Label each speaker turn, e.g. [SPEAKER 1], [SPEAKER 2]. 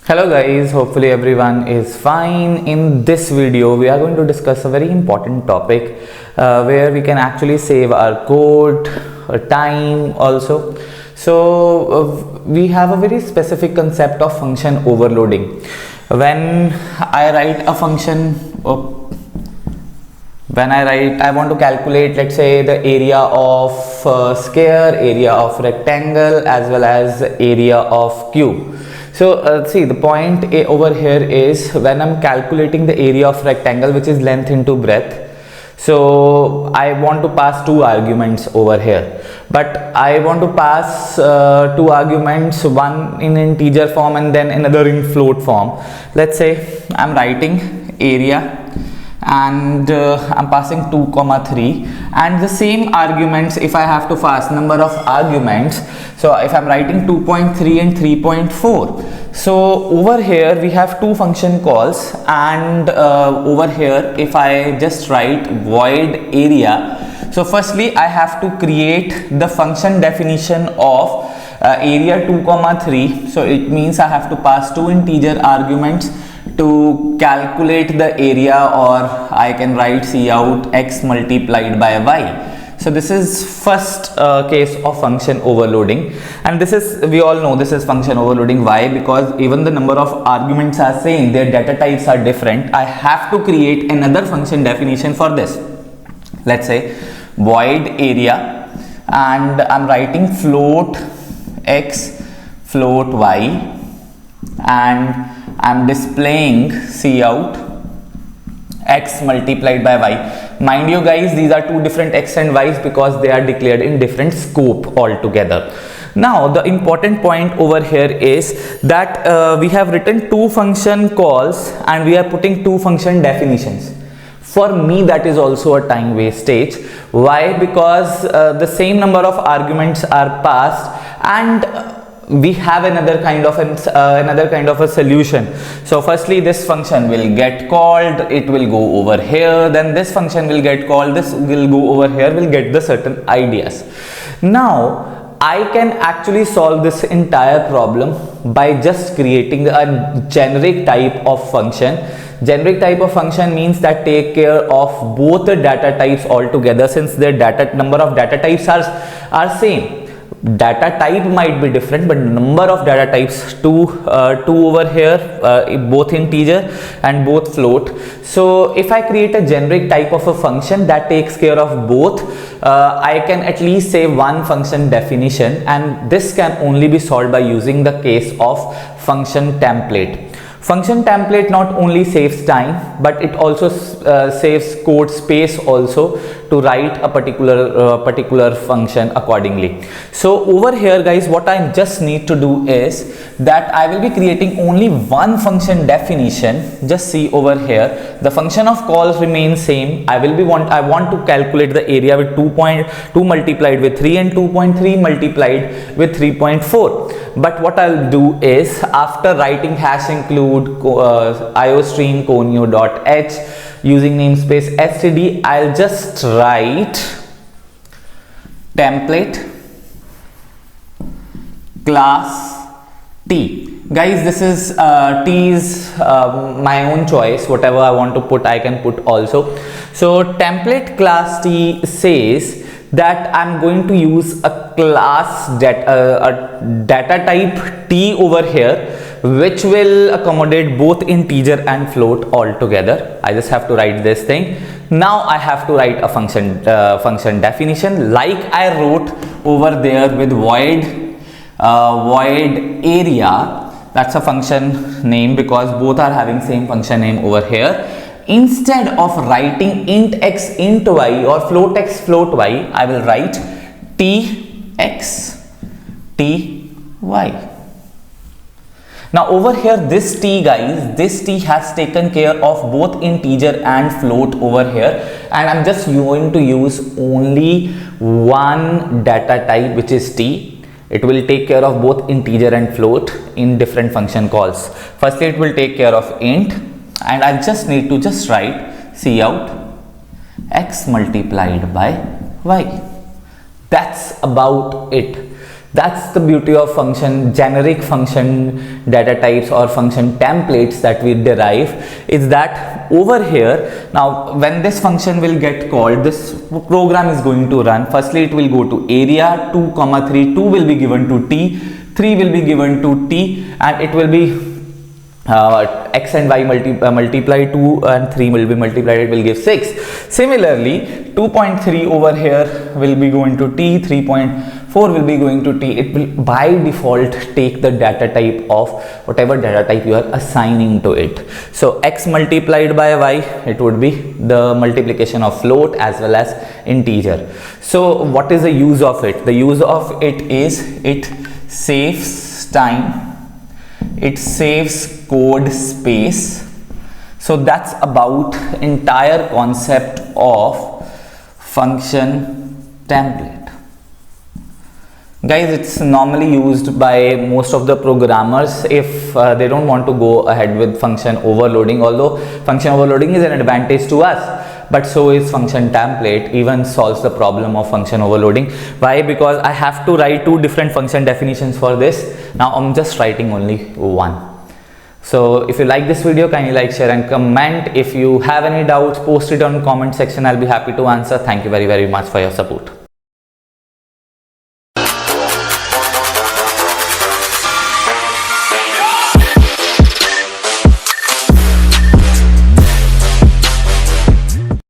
[SPEAKER 1] Hello guys, hopefully everyone is fine. In this video we are going to discuss a very important topic where we can actually save our code, time also. We have a very specific concept of function overloading. When I write a function, I want to calculate, let's say, the area of square, area of rectangle, as well as area of cube. So see, the point over here is when I'm calculating the area of rectangle, which is length into breadth. So I want to pass two arguments over here, but I want to pass two arguments, one in integer form and then another in float form. Let's say I'm writing area and I'm passing 2,3, and the same arguments, if I have to pass number of arguments, so if I'm writing 2.3 and 3.4, so over here we have two function calls, and over here if I just write void area, so firstly I have to create the function definition of area 2,3, so it means I have to pass two integer arguments to calculate the area, or I can write cout x multiplied by y. So this is first case of function overloading, and this is, we all know this is function overloading. Why? Because even the number of arguments are same, their data types are different. I have to create another function definition for this. Let's say void area, and I'm writing float x, float y, and I'm displaying cout x multiplied by y. Mind you guys, these are two different x and y's because they are declared in different scope altogether. Now the important point over here is that we have written two function calls and we are putting two function definitions. For me that is also a time wastage. Why? Because the same number of arguments are passed, and we have another kind of a solution. So firstly this function will get called, it will go over here, then this function will get called, this will go over here, will get the certain ideas. Now I can actually solve this entire problem by just creating a generic type of function. Generic type of function means that take care of both the data types altogether, since their number of data types are same. Data type might be different, but number of data types two over here, both integer and both float. So if I create a generic type of a function that takes care of both, I can at least say one function definition, and this can only be solved by using the case of function template. Function template not only saves time, but it also saves code space also to write a particular function accordingly. So over here guys, what I just need to do is that I will be creating only one function definition. Just see over here, the function of calls remains same. I want to calculate the area with 2.2 multiplied with 3 and 2.3 multiplied with 3.4. But what I'll do is, after writing hash include iostream conio.h using namespace std, I'll just write template class t. Guys, this is t is my own choice. Whatever I want to put, I can put also. So template class t says that I'm going to use a class data type t over here, which will accommodate both integer and float altogether. I just have to write this thing. Now I have to write a function definition like I wrote over there with void area. That's a function name because both are having same function name over here. Instead of writing int x int y or float x float y, I will write t x t y. Now over here, this t guys, this t has taken care of both integer and float over here, and I'm just going to use only one data type, which is t. It will take care of both integer and float in different function calls. Firstly, it will take care of int, and I just need to just write cout x multiplied by y. That's about it. That's the beauty of function, generic function data types or function templates that we derive, is that over here, now when this function will get called, this program is going to run. Firstly, it will go to area 2 comma 3, 2 will be given to t, 3 will be given to t, and it will be x and y multiply 2 and 3 will be multiplied, it will give 6. Similarly, 2.3 over here will be going to t, 3.4 will be going to t. It will by default take the data type of whatever data type you are assigning to it. So x multiplied by y, it would be the multiplication of float as well as integer. So what is the use of it? The use of it is it saves time, it saves code space. So that's about entire concept of function template. Guys, it's normally used by most of the programmers if they don't want to go ahead with function overloading, although function overloading is an advantage to us, but so is function template, even solves the problem of function overloading. Why? Because I have to write 2 different function definitions for this. Now I'm just writing only one. So if you like this video, kindly like, share and comment. If you have any doubts, post it on comment section. I'll be happy to answer. Thank you very much for your support.